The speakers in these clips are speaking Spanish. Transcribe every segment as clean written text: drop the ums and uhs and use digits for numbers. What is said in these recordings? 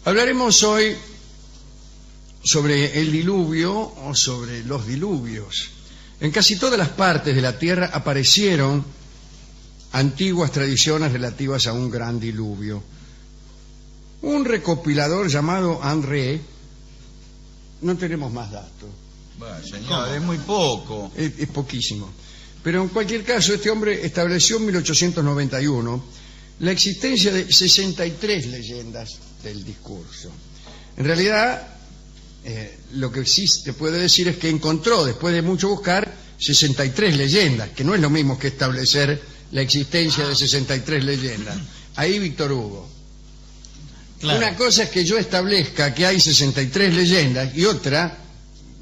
Hablaremos hoy sobre el diluvio o sobre los diluvios. En casi todas las partes de la Tierra aparecieron antiguas tradiciones relativas a un gran diluvio. Un recopilador llamado André, no tenemos más datos. Bueno, señor, es muy poco. Es poquísimo. Pero en cualquier caso, este hombre estableció en 1891 la existencia de 63 leyendas del discurso. En realidad, lo que sí te puede decir es que encontró, después de mucho buscar, 63 leyendas, que no es lo mismo que establecer la existencia de 63 leyendas. Ahí Víctor Hugo. Claro. Una cosa es que yo establezca que hay 63 leyendas y otra,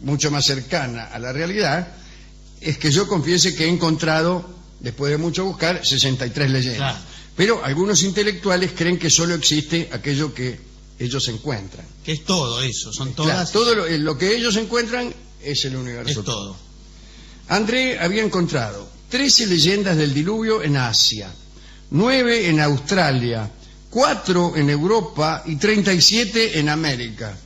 mucho más cercana a la realidad, es que yo confiese que he encontrado, después de mucho buscar, 63 leyendas. Claro. Pero algunos intelectuales creen que solo existe aquello que ellos encuentran. Que es todo eso, son todas... Claro, todo lo que ellos encuentran es el universo. Es todo. André había encontrado 13 leyendas del diluvio en Asia, 9 en Australia, 4 en Europa y 37 en América.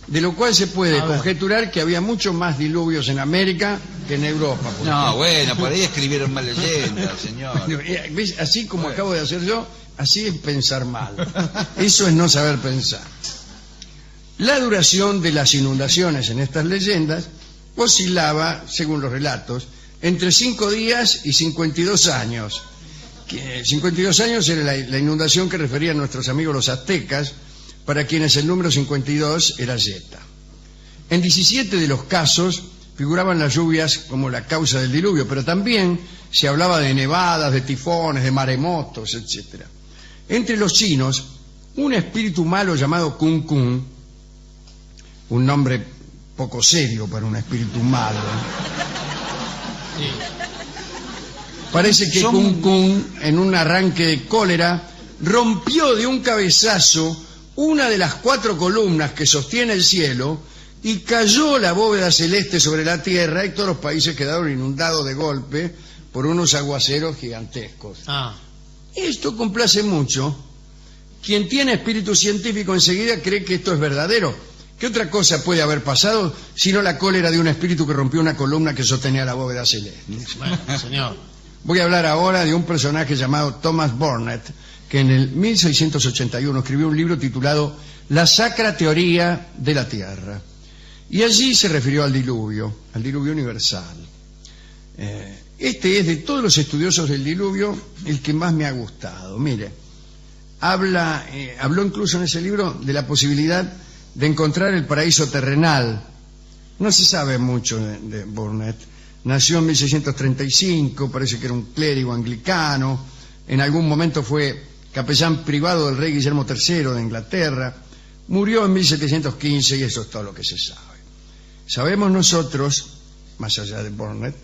De lo cual se puede conjeturar que había muchos más diluvios en América que en Europa. No, bueno, por ahí escribieron más leyendas, señor. ¿Ves? Así como acabo de hacer yo, así es pensar mal. Eso es no saber pensar. La duración de las inundaciones en estas leyendas oscilaba, según los relatos, entre 5 días y 52 años. 52 años era la inundación que referían nuestros amigos los aztecas, para quienes el número 52 era Zeta. En 17 de los casos figuraban las lluvias como la causa del diluvio, pero también se hablaba de nevadas, de tifones, de maremotos, etc. Entre los chinos, un espíritu malo llamado Kun Kun, un nombre poco serio para un espíritu malo, parece que Kun Kun, en un arranque de cólera, rompió de un cabezazo una de las 4 columnas que sostiene el cielo y cayó la bóveda celeste sobre la tierra y todos los países quedaron inundados de golpe por unos aguaceros gigantescos. Esto complace mucho. Quien tiene espíritu científico enseguida cree que esto es verdadero. ¿Qué otra cosa puede haber pasado sino la cólera de un espíritu que rompió una columna que sostenía la bóveda celeste? Bueno, señor. Voy a hablar ahora de un personaje llamado Thomas Burnet, que en el 1681 escribió un libro titulado La Sacra Teoría de la Tierra. Y allí se refirió al diluvio universal. Este es, de todos los estudiosos del diluvio, el que más me ha gustado. Mire, habló incluso en ese libro de la posibilidad de encontrar el paraíso terrenal. No se sabe mucho de Burnet. Nació en 1635, parece que era un clérigo anglicano, en algún momento fue capellán privado del rey Guillermo III de Inglaterra, murió en 1715 y eso es todo lo que se sabe. Sabemos nosotros, más allá de Burnet,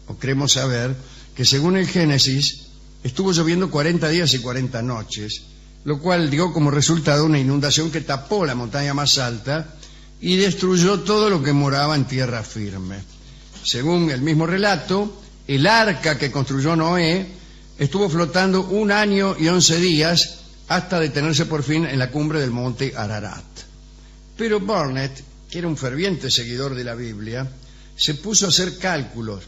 o creemos saber, que según el Génesis estuvo lloviendo 40 días y 40 noches, lo cual dio como resultado una inundación que tapó la montaña más alta y destruyó todo lo que moraba en tierra firme. Según el mismo relato, el arca que construyó Noé estuvo flotando 1 año y 11 días hasta detenerse por fin en la cumbre del monte Ararat. Pero Burnet, que era un ferviente seguidor de la Biblia, se puso a hacer cálculos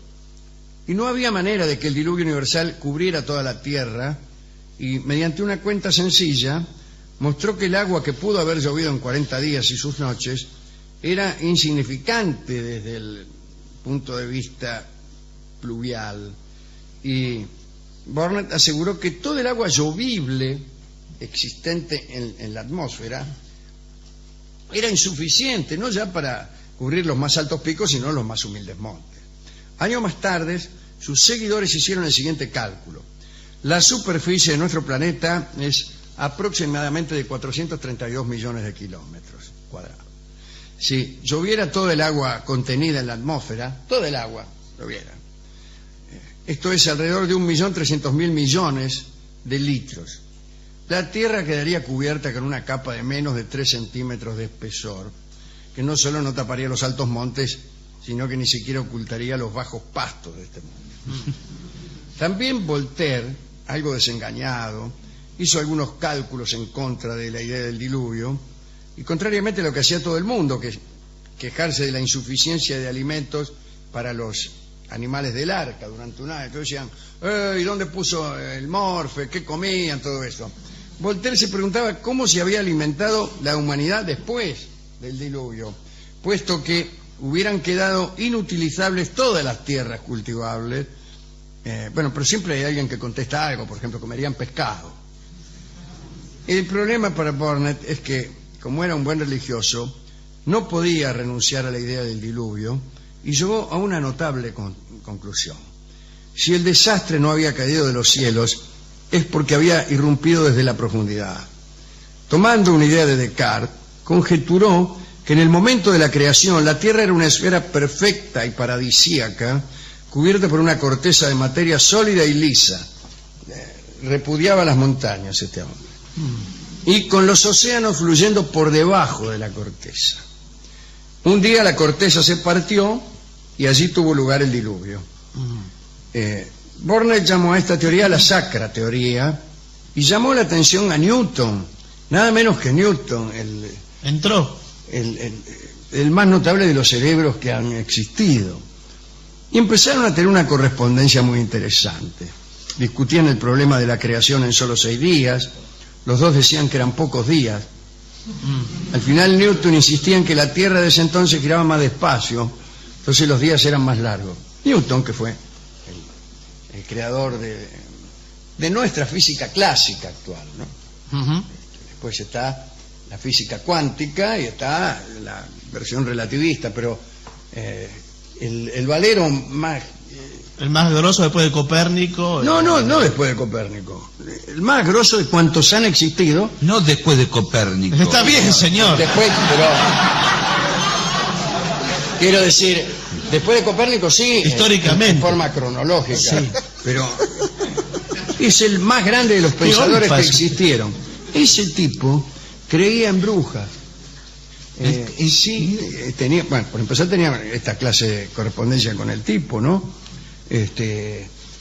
y no había manera de que el diluvio universal cubriera toda la tierra y mediante una cuenta sencilla mostró que el agua que pudo haber llovido en 40 días y sus noches era insignificante desde el punto de vista pluvial, y Burnet aseguró que todo el agua llovible existente en la atmósfera era insuficiente, no ya para cubrir los más altos picos, sino los más humildes montes. Años más tarde, sus seguidores hicieron el siguiente cálculo. La superficie de nuestro planeta es aproximadamente de 432 millones de kilómetros cuadrados. Si lloviera todo el agua contenida en la atmósfera, todo el agua lloviera, esto es alrededor de 1.300.000 millones de litros, la Tierra quedaría cubierta con una capa de menos de 3 centímetros de espesor, que no solo no taparía los altos montes, sino que ni siquiera ocultaría los bajos pastos de este mundo. También Voltaire, algo desengañado, hizo algunos cálculos en contra de la idea del diluvio Y contrariamente a lo que hacía todo el mundo, que quejarse de la insuficiencia de alimentos para los animales del arca durante un año, que decían, ¿y dónde puso el morfe? ¿Qué comían? Todo eso. Voltaire se preguntaba cómo se había alimentado la humanidad después del diluvio, puesto que hubieran quedado inutilizables todas las tierras cultivables. Pero siempre hay alguien que contesta algo, por ejemplo, comerían pescado. El problema para Burnet es que, como era un buen religioso, no podía renunciar a la idea del diluvio y llegó a una notable conclusión. Si el desastre no había caído de los cielos, es porque había irrumpido desde la profundidad. Tomando una idea de Descartes, conjeturó que en el momento de la creación la Tierra era una esfera perfecta y paradisíaca, cubierta por una corteza de materia sólida y lisa. Repudiaba las montañas este hombre. Y con los océanos fluyendo por debajo de la corteza. Un día la corteza se partió y allí tuvo lugar el diluvio. Burnet llamó a esta teoría la sacra teoría y llamó la atención a Newton, nada menos que Newton, Entró. el más notable de los cerebros que han existido. Y empezaron a tener una correspondencia muy interesante. Discutían el problema de la creación en solo 6 días. Los dos decían que eran pocos días. Al final Newton insistía en que la Tierra de ese entonces giraba más despacio, entonces los días eran más largos. Newton, que fue el creador de nuestra física clásica actual, ¿no? Después está la física cuántica y está la versión relativista, pero el valero más... El más grosso después de Copérnico. No después de Copérnico. El más grosso de cuantos han existido. No después de Copérnico. Está bien, señor. Después, pero... Quiero decir, después de Copérnico sí. Históricamente. En forma cronológica. Sí. Pero es el más grande de los pensadores que existieron. Ese tipo creía en brujas. Tenía, bueno, por empezar tenía esta clase de correspondencia con el tipo, ¿no?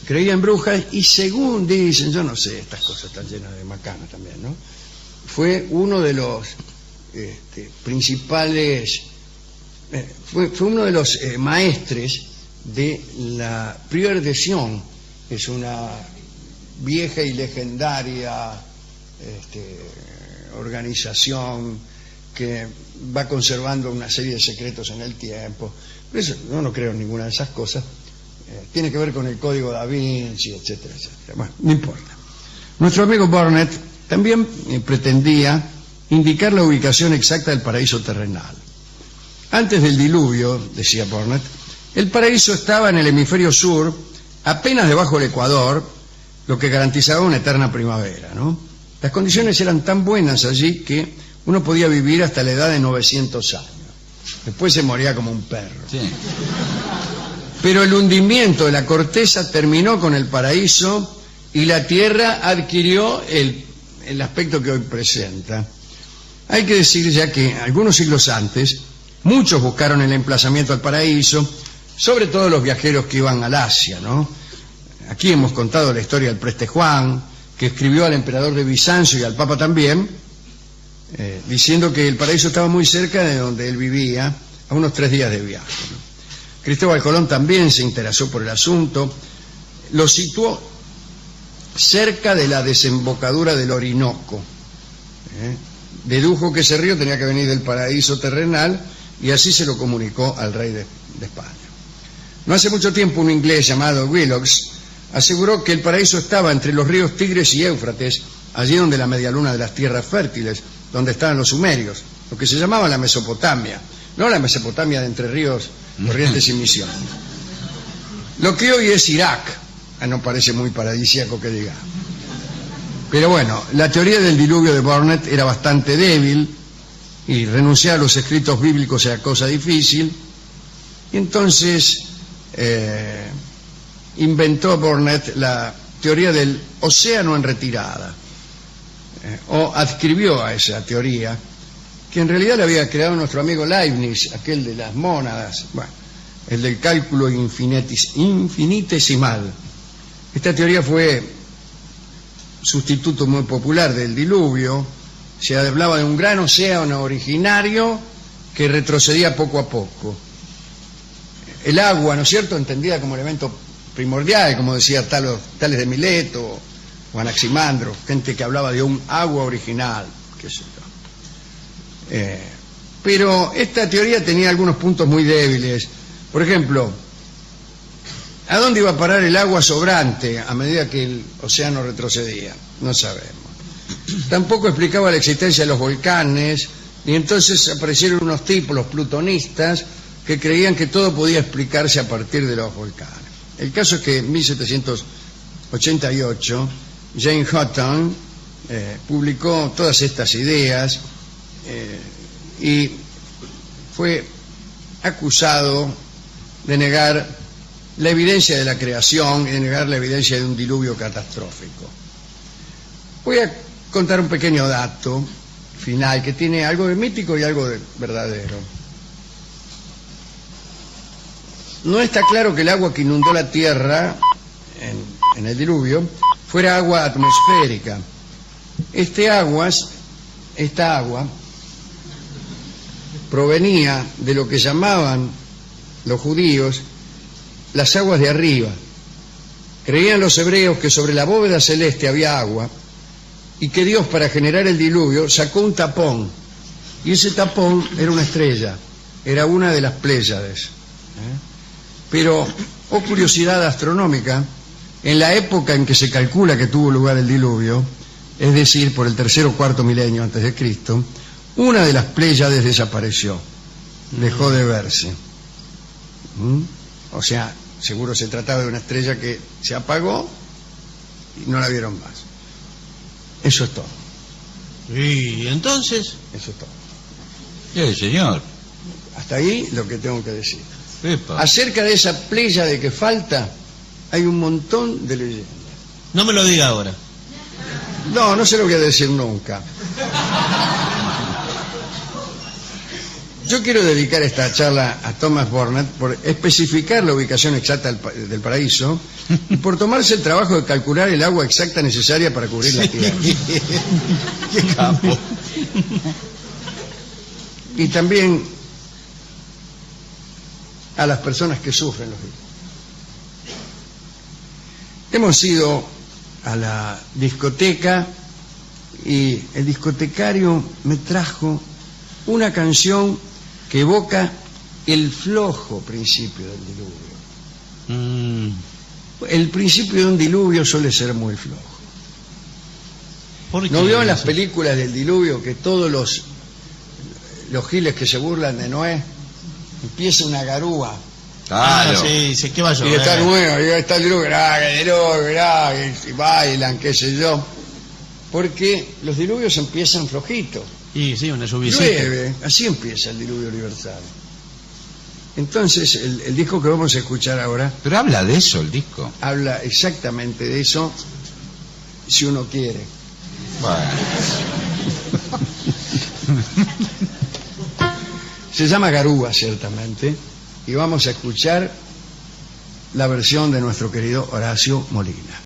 Creía en brujas y según dicen, yo no sé, estas cosas están llenas de macanas también, ¿no? Fue uno de los principales, fue uno de los maestres de la Prière de Sion, que es una vieja y legendaria organización que va conservando una serie de secretos en el tiempo. Por eso yo no creo en ninguna de esas cosas. Tiene que ver con el código Da Vinci, etcétera, etcétera. Bueno, no importa. Nuestro amigo Burnet también pretendía indicar la ubicación exacta del paraíso terrenal. Antes del diluvio, decía Burnet, el paraíso estaba en el hemisferio sur, apenas debajo del Ecuador, lo que garantizaba una eterna primavera, ¿no? Las condiciones eran tan buenas allí que uno podía vivir hasta la edad de 900 años. Después se moría como un perro. Sí. Pero el hundimiento de la corteza terminó con el paraíso y la tierra adquirió el aspecto que hoy presenta. Hay que decir ya que algunos siglos antes, muchos buscaron el emplazamiento al paraíso, sobre todo los viajeros que iban al Asia, ¿no? Aquí hemos contado la historia del preste Juan, que escribió al emperador de Bizancio y al Papa también, diciendo que el paraíso estaba muy cerca de donde él vivía, a unos 3 días de viaje, ¿no? Cristóbal Colón también se interesó por el asunto, lo situó cerca de la desembocadura del Orinoco. Dedujo que ese río tenía que venir del paraíso terrenal y así se lo comunicó al rey de España. No hace mucho tiempo un inglés llamado Willox aseguró que el paraíso estaba entre los ríos Tigres y Éufrates, allí donde la medialuna de las tierras fértiles, donde estaban los sumerios, lo que se llamaba la Mesopotamia, no la Mesopotamia de Entre Ríos, Corrientes y Misiones. Lo que hoy es Irak, no parece muy paradisíaco que diga. Pero bueno, la teoría del diluvio de Burnet era bastante débil y renunciar a los escritos bíblicos era cosa difícil. Y entonces inventó Burnet la teoría del océano en retirada, o adscribió a esa teoría, que en realidad la había creado nuestro amigo Leibniz, aquel de las mónadas, bueno, el del cálculo infinitesimal. Esta teoría fue sustituto muy popular del diluvio, Se hablaba de un gran océano originario que retrocedía poco a poco. El agua, ¿no es cierto?, entendida como elemento primordial, como decía Tales de Mileto o Anaximandro, gente que hablaba de un agua original, qué sé yo. Pero esta teoría tenía algunos puntos muy débiles. Por ejemplo, ¿a dónde iba a parar el agua sobrante a medida que el océano retrocedía? No sabemos. Tampoco explicaba la existencia de los volcanes, y entonces aparecieron unos tipos, los plutonistas, que creían que todo podía explicarse a partir de los volcanes. El caso es que en 1788 Jane Houghton publicó todas estas ideas y fue acusado de negar la evidencia de la creación y de negar la evidencia de un diluvio catastrófico. Voy a contar un pequeño dato final que tiene algo de mítico y algo de verdadero. No está claro que el agua que inundó la Tierra en el diluvio fuera agua atmosférica. Esta agua provenía de lo que llamaban los judíos las aguas de arriba. Creían los hebreos que sobre la bóveda celeste había agua y que Dios, para generar el diluvio, sacó un tapón, y ese tapón era una estrella, era una de las Pléyades. Pero, oh curiosidad astronómica, en la época en que se calcula que tuvo lugar el diluvio, es decir, por el tercer o cuarto milenio antes de Cristo, una de las Pléyades desapareció, dejó de verse. O sea, seguro se trataba de una estrella que se apagó y no la vieron más. Eso es todo. ¿Y entonces? Eso es todo. Sí, señor. Hasta ahí lo que tengo que decir. Epa. Acerca de esa Pléyade que falta, hay un montón de leyendas. No me lo diga ahora. No, no se lo voy a decir nunca. Yo quiero dedicar esta charla a Thomas Burnett por especificar la ubicación exacta del paraíso y por tomarse el trabajo de calcular el agua exacta necesaria para cubrir la Tierra. Qué capo. Y también a las personas que sufren los diluvos. Hemos ido a la discoteca y el discotecario me trajo una canción que evoca el flojo principio del diluvio. El principio de un diluvio suele ser muy flojo. ¿Por qué? ¿No vio en las películas del diluvio que todos los giles que se burlan de Noé empieza una garúa? Claro. Sí, sí, ¿qué va a Y llover? está nuevo, y está el diluvio, y bailan, qué sé yo. Porque los diluvios empiezan flojitos. Sí, sí, una lluviecita. Llueve, así empieza el diluvio universal. Entonces, el disco que vamos a escuchar ahora Pero habla de eso el disco. habla exactamente de eso, si uno quiere. Bueno. Se llama Garúa, ciertamente, y vamos a escuchar la versión de nuestro querido Horacio Molina.